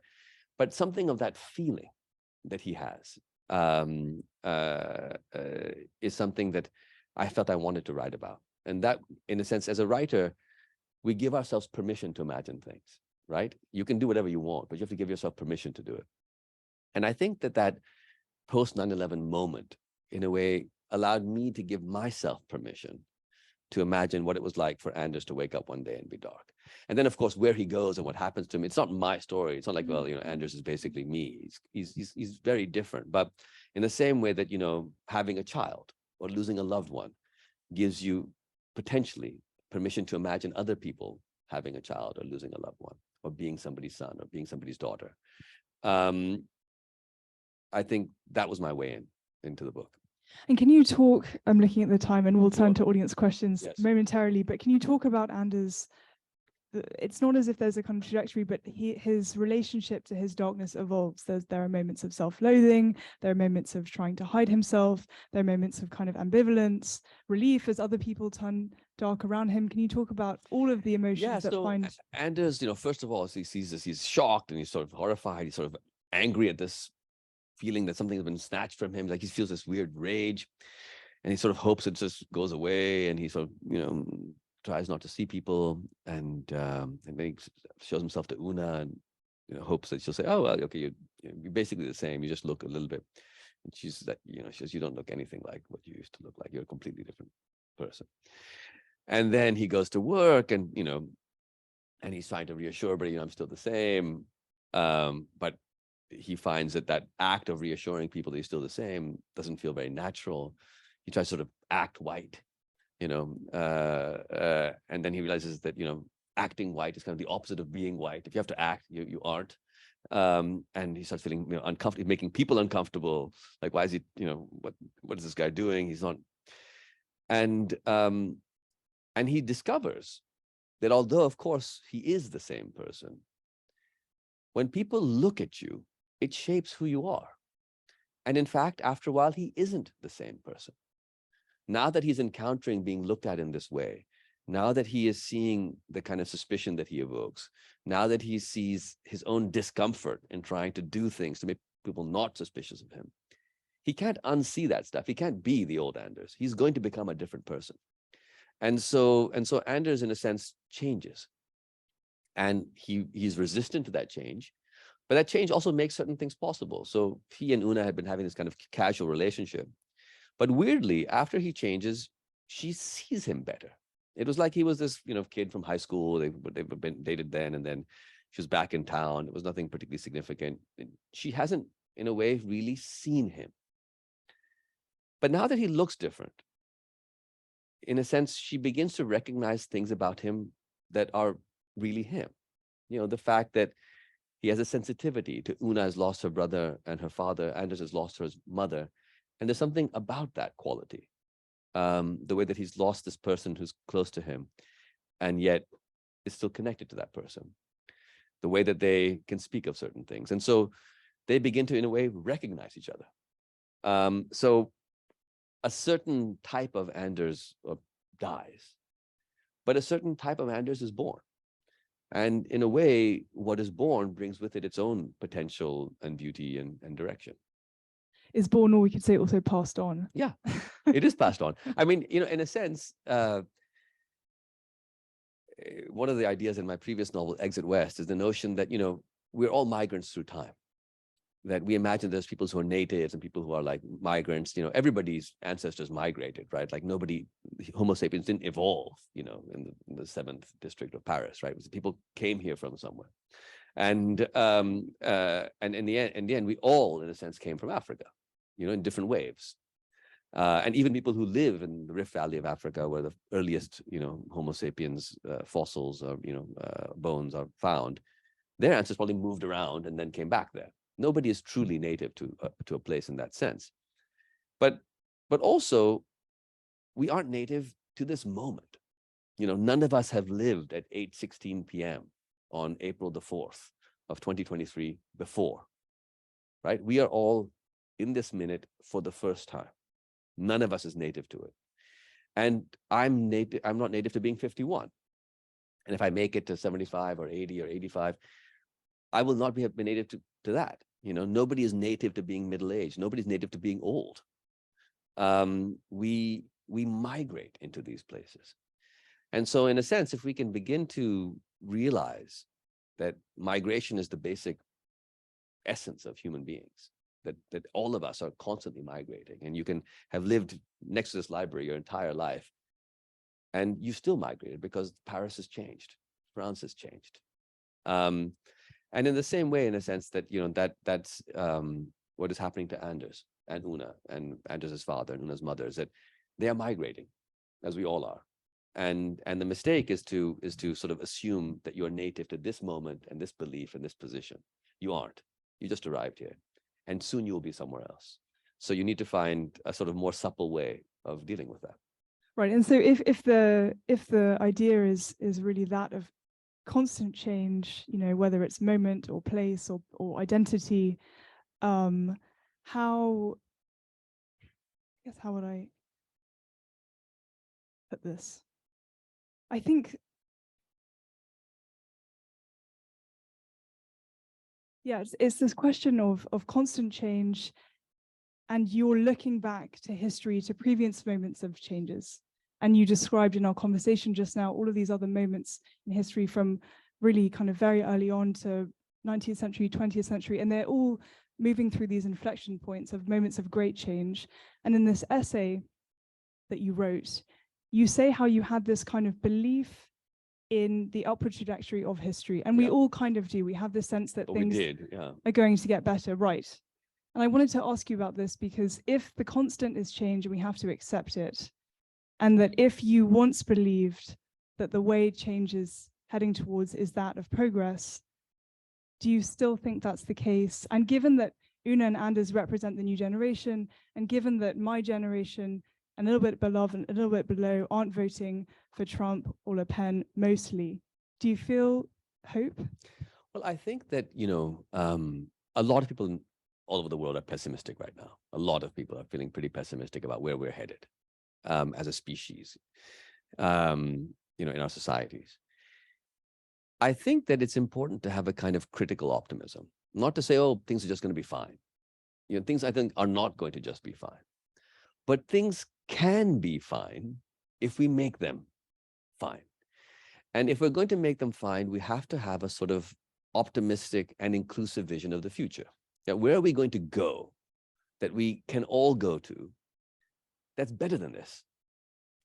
[SPEAKER 3] something of that feeling that he has is something that I felt I wanted to write about. And that, in a sense, as a writer, we give ourselves permission to imagine things, right? You can do whatever you want, but you have to give yourself permission to do it. And I think that post 9/11 moment, in a way, allowed me to give myself permission to imagine what it was like for Anders to wake up one day and be dark. And then, of course, where he goes and what happens to him, it's not my story. It's not like, well, Anders is basically me. He's very different. But in the same way that, having a child or losing a loved one gives you potentially permission to imagine other people having a child or losing a loved one or being somebody's son or being somebody's daughter. I think that was my way into the book.
[SPEAKER 1] And can you talk, I'm looking at the time and we'll turn to audience questions momentarily, but can you talk about Anders, it's not as if there's a kind of trajectory, but his relationship to his darkness evolves. There are moments of self-loathing, there are moments of trying to hide himself, there are moments of kind of ambivalence, relief as other people turn dark around him. Can you talk about all of the emotions that find...
[SPEAKER 3] Anders, first of all, as he sees this, he's shocked and he's sort of horrified, he's sort of angry at this feeling that something has been snatched from him, like he feels this weird rage, and he sort of hopes it just goes away, and he sort of, tries not to see people, and then he shows himself to Una and hopes that she'll say, "Oh well, okay, you're basically the same. You just look a little bit." And she's like, she says, "You don't look anything like what you used to look like. You're a completely different person." And then he goes to work, and and he's trying to reassure, but I'm still the same. But he finds that act of reassuring people that he's still the same doesn't feel very natural. He tries to sort of act white. And then he realizes that acting white is kind of the opposite of being white. If you have to act, you aren't. And he starts feeling uncomfortable, making people uncomfortable. Like, why is he? What is this guy doing? He's not. And he discovers that although, of course, he is the same person, when people look at you, it shapes who you are. And in fact, after a while, he isn't the same person. Now that he's encountering being looked at in this way, now that he is seeing the kind of suspicion that he evokes, now that he sees his own discomfort in trying to do things to make people not suspicious of him, he can't unsee that stuff. He can't be the old Anders. He's going to become a different person. And so Anders, in a sense, changes. And he's resistant to that change. But that change also makes certain things possible. So he and Una had been having this kind of casual relationship. But weirdly, after he changes, she sees him better. It was like he was this, kid from high school. They've been dated then, and then she was back in town. It was nothing particularly significant. She hasn't, in a way, really seen him. But now that he looks different, in a sense, she begins to recognize things about him that are really him. The fact that he has a sensitivity to Una has lost her brother and her father. Anders has lost her mother. And there's something about that quality, the way that he's lost this person who's close to him, and yet is still connected to that person, the way that they can speak of certain things. And so they begin to, in a way, recognize each other. So a certain type of Anders dies, but a certain type of Anders is born. And in a way, what is born brings with it its own potential and beauty and direction.
[SPEAKER 1] Is born, or we could say also passed on.
[SPEAKER 3] Yeah, it is passed on. I mean, in a sense, one of the ideas in my previous novel, Exit West, is the notion that, we're all migrants through time. That we imagine there's people who are natives and people who are like migrants. Everybody's ancestors migrated, right? Like Homo sapiens didn't evolve, in the 7th district of Paris, right? People came here from somewhere. And in the end, we all, in a sense, came from Africa, in different waves. And even people who live in the Rift Valley of Africa, where the earliest, Homo sapiens fossils or, bones are found, their ancestors probably moved around and then came back there. Nobody is truly native to a place in that sense. But also, we aren't native to this moment. None of us have lived at 8:16 p.m. on April the 4th of 2023 before, right? We are all in this minute for the first time. None of us is native to it. And I'm not native to being 51. And if I make it to 75 or 80 or 85, I will not have been native to that. Nobody is native to being middle-aged. Nobody's native to being old. We migrate into these places. And so in a sense, if we can begin to realize that migration is the basic essence of human beings, that all of us are constantly migrating, and you can have lived next to this library your entire life, and you still migrated because Paris has changed, France has changed. And in the same way, in a sense that, that's what is happening to Anders and Una and Anders' father and Una's mother, is that they are migrating, as we all are. And the mistake is to sort of assume that you're native to this moment and this belief and this position. You aren't. You just arrived here, and soon you will be somewhere else. So you need to find a sort of more supple way of dealing with that.
[SPEAKER 1] Right. And so if the idea is really that of constant change, you know, whether it's moment or place or identity, how, I guess, how would I put this? I think, yeah, it's this question of constant change, and you're looking back to history, to previous moments of changes. And you described in our conversation just now all of these other moments in history, from really kind of very early on to 19th century, 20th century, and they're all moving through these inflection points of moments of great change. And in this essay that you wrote, you say how you had this kind of belief in the upward trajectory of history. And we all kind of do. We have this sense that things are going to get better, right? And I wanted to ask you about this, because if the constant is change and we have to accept it, and that if you once believed that the way change is heading towards is that of progress, do you still think that's the case? And given that Una and Anders represent the new generation, and given that my generation, a little bit above and a little bit below, aren't voting for Trump or Le Pen mostly, do you feel hope?
[SPEAKER 3] Well, I think that, you know, a lot of people all over the world are pessimistic right now. A lot of people are feeling pretty pessimistic about where we're headed as a species, you know, in our societies. I think that it's important to have a kind of critical optimism, not to say, oh, things are just going to be fine. You know, things I think are not going to just be fine, but things can be fine if we make them fine. And if we're going to make them fine, we have to have a sort of optimistic and inclusive vision of the future. Now, where are we going to go that we can all go to that's better than this?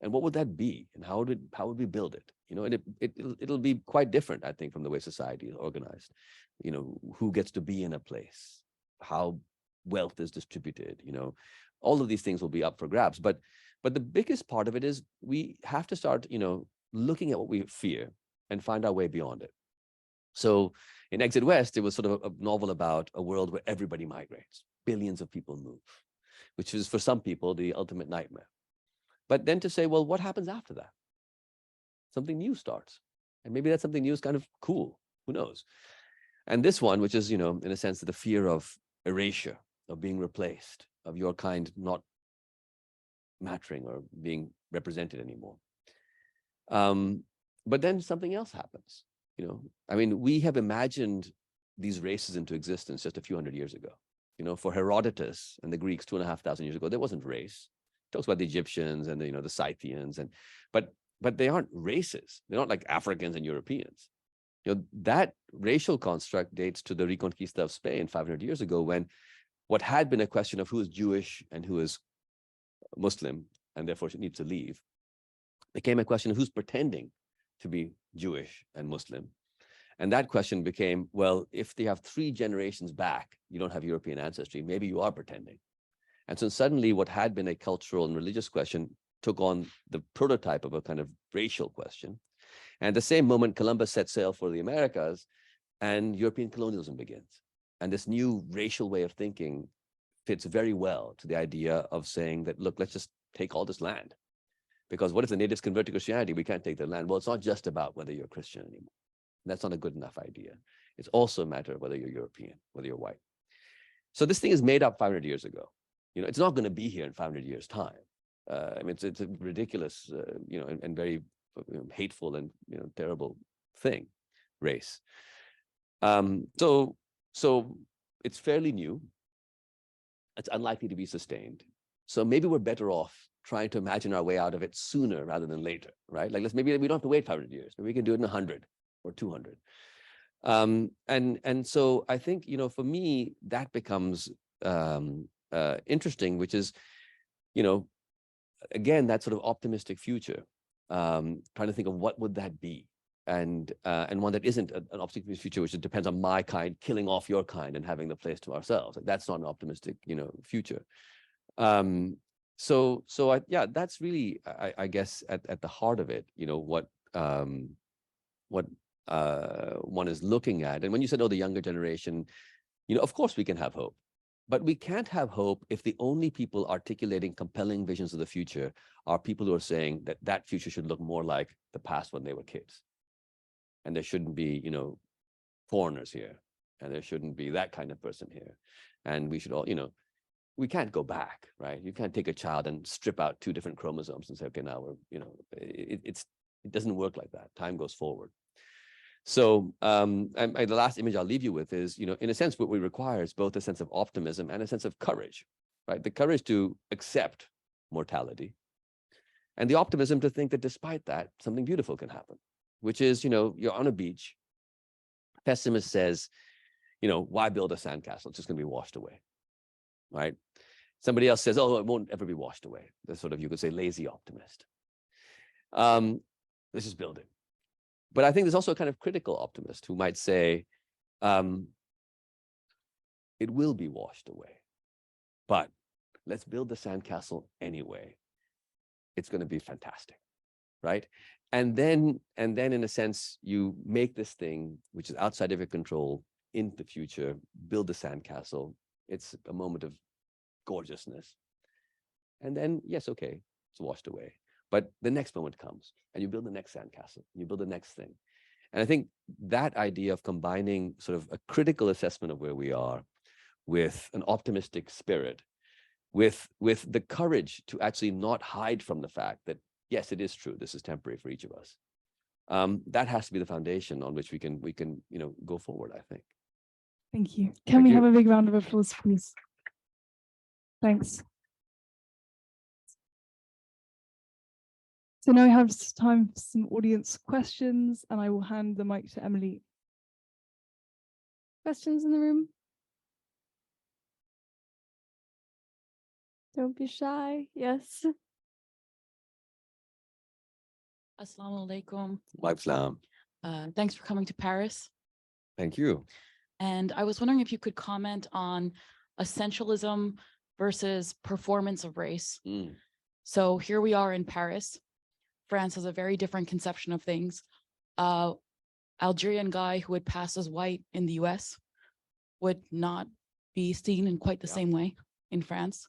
[SPEAKER 3] And what would that be? And how would we build it? You know, and it'll be quite different, I think, from the way society is organized. You know, who gets to be in a place, how wealth is distributed, you know, all of these things will be up for grabs. But the biggest part of it is we have to start, you know, looking at what we fear and find our way beyond it. So in Exit West, it was sort of a novel about a world where everybody migrates, billions of people move, which is for some people the ultimate nightmare. But then to say, well, what happens after that? Something new starts. And maybe that something new is kind of cool. Who knows? And this one, which is, you know, in a sense, the fear of erasure, of being replaced, of your kind not mattering or being represented anymore. But then something else happens. You know, I mean, we have imagined these races into existence just a few hundred years ago. You know, for Herodotus and the Greeks 2,500 years ago, there wasn't race. It talks about the Egyptians and the, you know, the Scythians, and but they aren't races. They're not like Africans and Europeans. You know, that racial construct dates to the Reconquista of Spain 500 years ago, when what had been a question of who is Jewish and who is Muslim and therefore needs to leave became a question of who's pretending to be Jewish and Muslim. And that question became, well, if they have 3 generations back, you don't have European ancestry, maybe you are pretending. And so suddenly what had been a cultural and religious question took on the prototype of a kind of racial question. And at the same moment, Columbus set sail for the Americas and European colonialism begins. And this new racial way of thinking fits very well to the idea of saying that, look, let's just take all this land. Because what if the natives convert to Christianity? We can't take their land. Well, it's not just about whether you're Christian anymore. That's not a good enough idea. It's also a matter of whether you're European, whether you're white. So this thing is made up 500 years ago. You know, it's not going to be here in 500 years' time. I mean, it's a ridiculous, you know, and very hateful and, you know, terrible thing, race. So it's fairly new. It's unlikely to be sustained. So maybe we're better off trying to imagine our way out of it sooner rather than later, right? Like, maybe we don't have to wait 500 years. Maybe we can do it in 100 or 200. And so I think, you know, for me, that becomes interesting, which is, you know, again, that sort of optimistic future, trying to think of what would that be, and one that isn't an optimistic future, which depends on my kind killing off your kind and having the place to ourselves. Like, that's not an optimistic, you know, future. So yeah, that's really, I guess, at the heart of it, you know, what one is looking at. And when you said, oh, the younger generation, you know, of course we can have hope. But we can't have hope if the only people articulating compelling visions of the future are people who are saying that that future should look more like the past when they were kids. and there shouldn't be, foreigners here, and there shouldn't be that kind of person here. And we should all, we can't go back, right? You can't take a child and strip out 2 different chromosomes and say, okay, now we're, it doesn't work like that. Time goes forward. So the last image I'll leave you with is, in a sense, what we require is both a sense of optimism and a sense of courage, right? The courage to accept mortality, and the optimism to think that despite that, something beautiful can happen, which is, you're on a beach. Pessimist says, why build a sandcastle? It's just going to be washed away, right? Somebody else says, oh, it won't ever be washed away. The sort of, you could say, lazy optimist. Let's just build it. But I think there's also a kind of critical optimist who might say, it will be washed away, but let's build the sandcastle anyway. It's going to be fantastic, right? And then in a sense, you make this thing, which is outside of your control, in the future, build the sandcastle. It's a moment of gorgeousness. And then, yes, okay, it's washed away. But the next moment comes, and you build the next sandcastle, you build the next thing. And I think that idea of combining sort of a critical assessment of where we are with an optimistic spirit, with the courage to actually not hide from the fact that, yes, it is true, this is temporary for each of us. That has to be the foundation on which we can go forward, I think.
[SPEAKER 1] Thank you. Can we have a big round of applause, please? Thanks. So now we have time for some audience questions, and I will hand the mic to Emily. Questions in the room? Don't be shy. Yes.
[SPEAKER 4] Assalamu alaikum.
[SPEAKER 3] Waalaikumsalam.
[SPEAKER 4] Thanks for coming to Paris.
[SPEAKER 3] Thank you.
[SPEAKER 4] And I was wondering if you could comment on essentialism versus performance of race. So here we are in Paris. France has a very different conception of things. Algerian guy who would pass as white in the US would not be seen in quite the same way in France.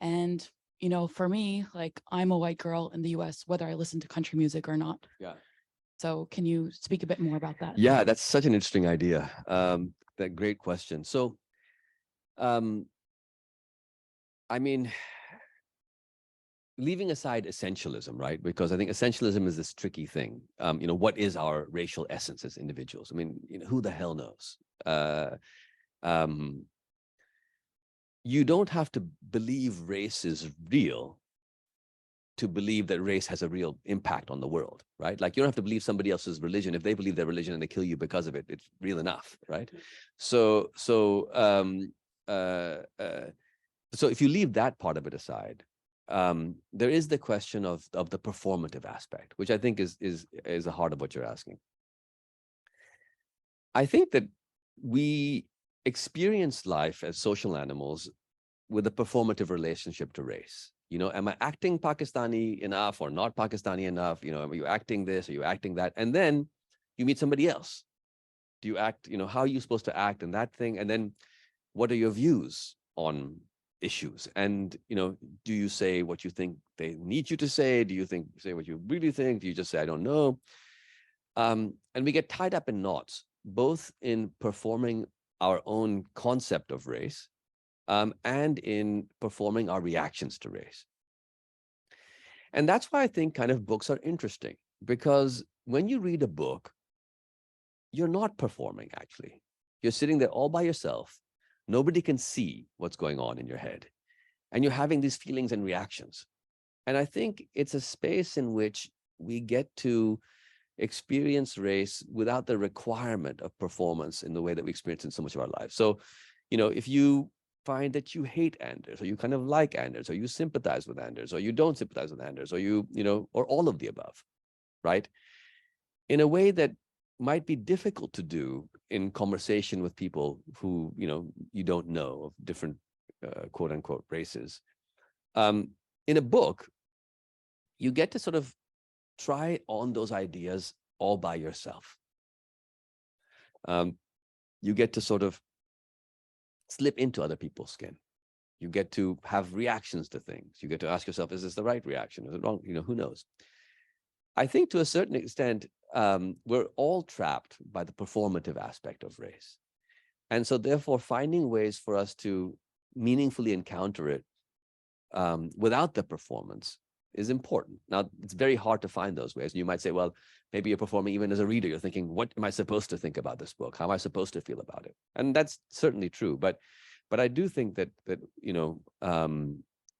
[SPEAKER 4] And, for me, like, I'm a white girl in the US, whether I listen to country music or not. Yeah. So can you speak a bit more about that?
[SPEAKER 3] Yeah, that's such an interesting idea. That great question. So, leaving aside essentialism, right? Because I think essentialism is this tricky thing. What is our racial essence as individuals? I mean, who the hell knows? You don't have to believe race is real to believe that race has a real impact on the world, right? Like, you don't have to believe somebody else's religion. If they believe their religion and they kill you because of it, it's real enough, right? So if you leave that part of it aside, there is the question of the performative aspect, which I think is the heart of what you're asking. I think that we experience life as social animals with a performative relationship to race. Am I acting Pakistani enough or not Pakistani enough? Are you acting this? Are you acting that? And then you meet somebody else. Do you act, how are you supposed to act in that thing? And then what are your views on issues? And, do you say what you think they need you to say? Do you say what you really think? Do you just say, I don't know? And we get tied up in knots, both in performing our own concept of race, and in performing our reactions to race. And that's why I think kind of books are interesting, because when you read a book, you're not performing, actually. You're sitting there all by yourself. Nobody can see what's going on in your head. And you're having these feelings and reactions. And I think it's a space in which we get to experience race without the requirement of performance in the way that we experience in so much of our lives. So, if you find that you hate Anders, or you kind of like Anders, or you sympathize with Anders, or you don't sympathize with Anders, or or all of the above, right? In a way that might be difficult to do in conversation with people who, you don't know, of different quote unquote races. In a book, you get to sort of try on those ideas all by yourself. You get to sort of slip into other people's skin. You get to have reactions to things. You get to ask yourself, is this the right reaction? Is it wrong? Who knows? I think to a certain extent, we're all trapped by the performative aspect of race. And so therefore finding ways for us to meaningfully encounter it without the performance is important. Now, it's very hard to find those ways. You might say, well, maybe you're performing even as a reader. You're thinking, what am I supposed to think about this book? How am I supposed to feel about it? And that's certainly true. But I do think that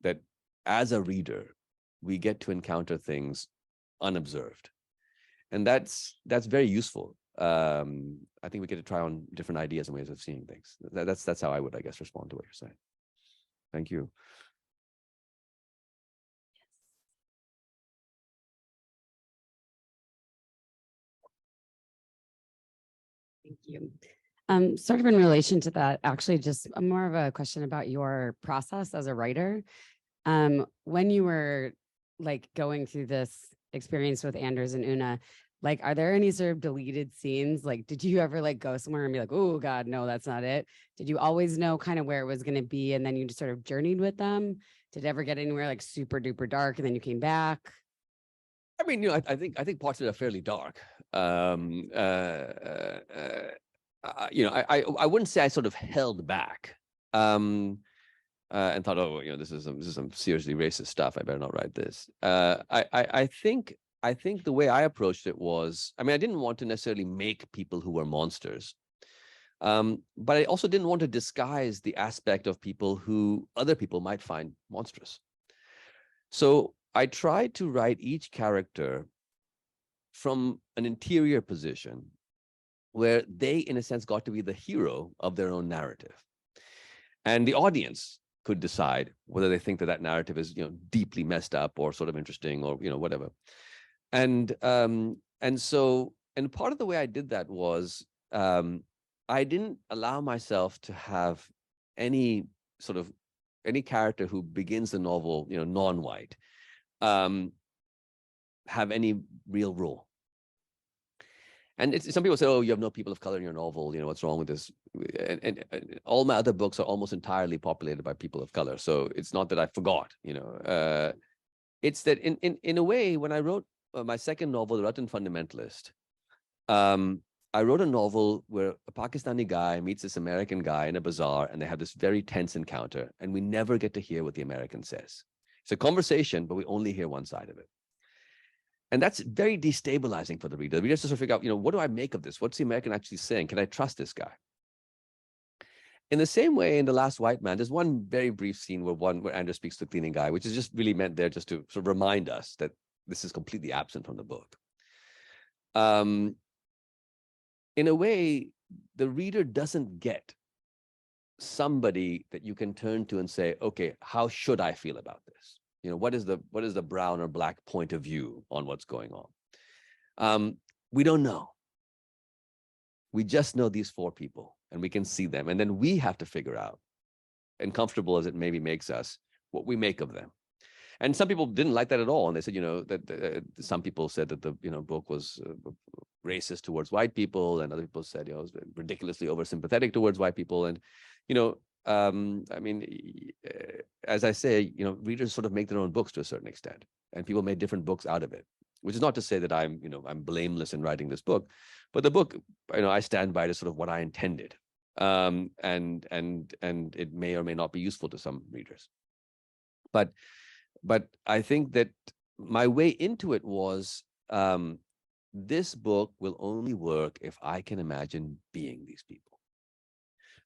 [SPEAKER 3] that as a reader, we get to encounter things unobserved, and that's very useful. I think we get to try on different ideas and ways of seeing things. That's how I would, I guess, respond to what you're saying. Thank you.
[SPEAKER 5] Thank you. Sort of in relation to that, actually, just more of a question about your process as a writer. When you were like going through this experience with Anders and Una, like, are there any sort of deleted scenes? Like, did you ever like go somewhere and be like, oh God, no, that's not it? Did you always know kind of where it was going to be? And then you just sort of journeyed with them? Did it ever get anywhere like super duper dark and then you came back?
[SPEAKER 3] I mean, I think parts of it are fairly dark. I wouldn't say I sort of held back and thought, oh, this is some seriously racist stuff. I better not write this. I think the way I approached it was, I mean, I didn't want to necessarily make people who were monsters, but I also didn't want to disguise the aspect of people who other people might find monstrous. So I tried to write each character from an interior position where they, in a sense, got to be the hero of their own narrative. And the audience could decide whether they think that narrative is, deeply messed up or sort of interesting or, whatever. And so part of the way I did that was I didn't allow myself to have any character who begins the novel, non-white, have any real role. And some people say, oh, you have no people of color in your novel. What's wrong with this? And all my other books are almost entirely populated by people of color. So it's not that I forgot, it's that in a way, when I wrote my second novel, The Rotten Fundamentalist, I wrote a novel where a Pakistani guy meets this American guy in a bazaar, and they have this very tense encounter, and we never get to hear what the American says. It's a conversation, but we only hear one side of it. And that's very destabilizing for the reader. The reader has to sort of figure out, what do I make of this? What's the American actually saying? Can I trust this guy? In the same way, in The Last White Man, there's one very brief scene where Anders speaks to the cleaning guy, which is just really meant there just to sort of remind us that this is completely absent from the book. In a way, the reader doesn't get somebody that you can turn to and say, okay, how should I feel about this? What is the brown or black point of view on what's going on? We don't know. We just know these four people, and we can see them. And then we have to figure out, uncomfortable as it maybe makes us, what we make of them. And some people didn't like that at all. And they said, that some people said that the book was racist towards white people, and other people said, it was ridiculously oversympathetic towards white people. And, I mean, as I say, readers sort of make their own books to a certain extent, and people made different books out of it, which is not to say that I'm blameless in writing this book, but the book, I stand by it as sort of what I intended. And it may or may not be useful to some readers. But I think that my way into it was, this book will only work if I can imagine being these people.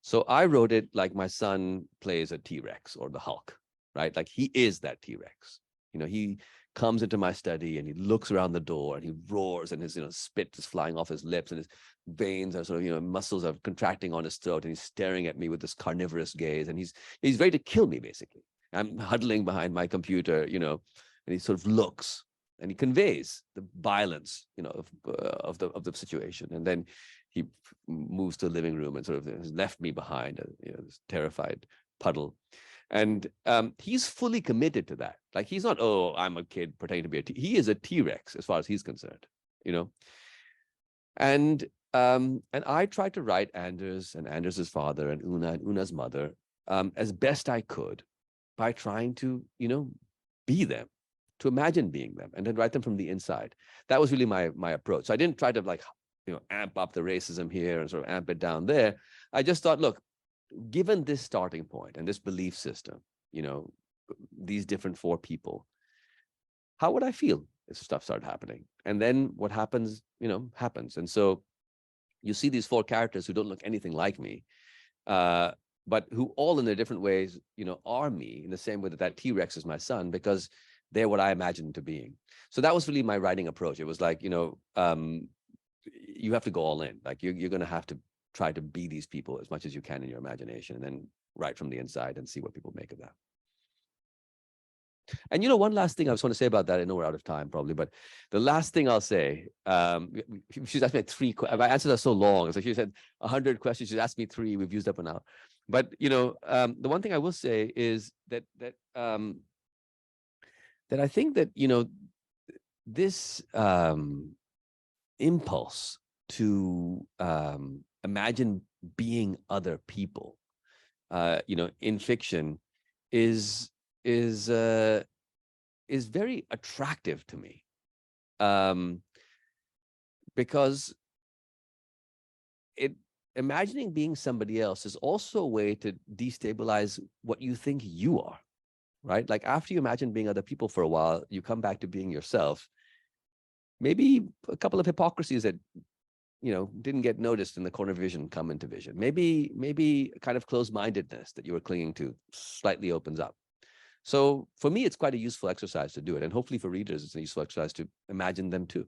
[SPEAKER 3] So I wrote it like my son plays a T-Rex or the Hulk, right? Like he is that T-Rex. He comes into my study and he looks around the door and he roars, and his spit is flying off his lips, and his veins are sort of muscles are contracting on his throat, and he's staring at me with this carnivorous gaze, and he's ready to kill me basically. I'm huddling behind my computer, and he sort of looks and he conveys the violence, of the situation, and then he moves to the living room and sort of has left me behind, this terrified puddle. And he's fully committed to that. Like he's not, oh, I'm a kid pretending to be he is a T-Rex as far as he's concerned, And I tried to write Anders and Anders's father and Una's mother as best I could by trying to, be them, to imagine being them and then write them from the inside. That was really my approach. So I didn't try to like, amp up the racism here and sort of amp it down there. I just thought, look, given this starting point and this belief system, these different 4 people, how would I feel if stuff started happening? And then what happens, happens. And so you see these 4 characters who don't look anything like me, but who all in their different ways, are me, in the same way that T-Rex is my son, because they're what I imagined to being. So that was really my writing approach. It was like, you have to go all in. Like you're going to have to try to be these people as much as you can in your imagination, and then write from the inside and see what people make of that. And one last thing I just want to say about that, I know we're out of time probably, but the last thing I'll say, she's asked me like 3 questions. My answers are so long. So she said 100 questions. She's asked me 3. We've used up an hour. But, the one thing I will say is that I think that, this impulse to imagine being other people, in fiction is very attractive to me, because imagining being somebody else is also a way to destabilize what you think you are, right? Like after you imagine being other people for a while, you come back to being yourself. Maybe a couple of hypocrisies that didn't get noticed in the corner vision come into vision. Maybe a kind of closed-mindedness that you were clinging to slightly opens up. So for me, it's quite a useful exercise to do it. And hopefully for readers, it's a useful exercise to imagine them too.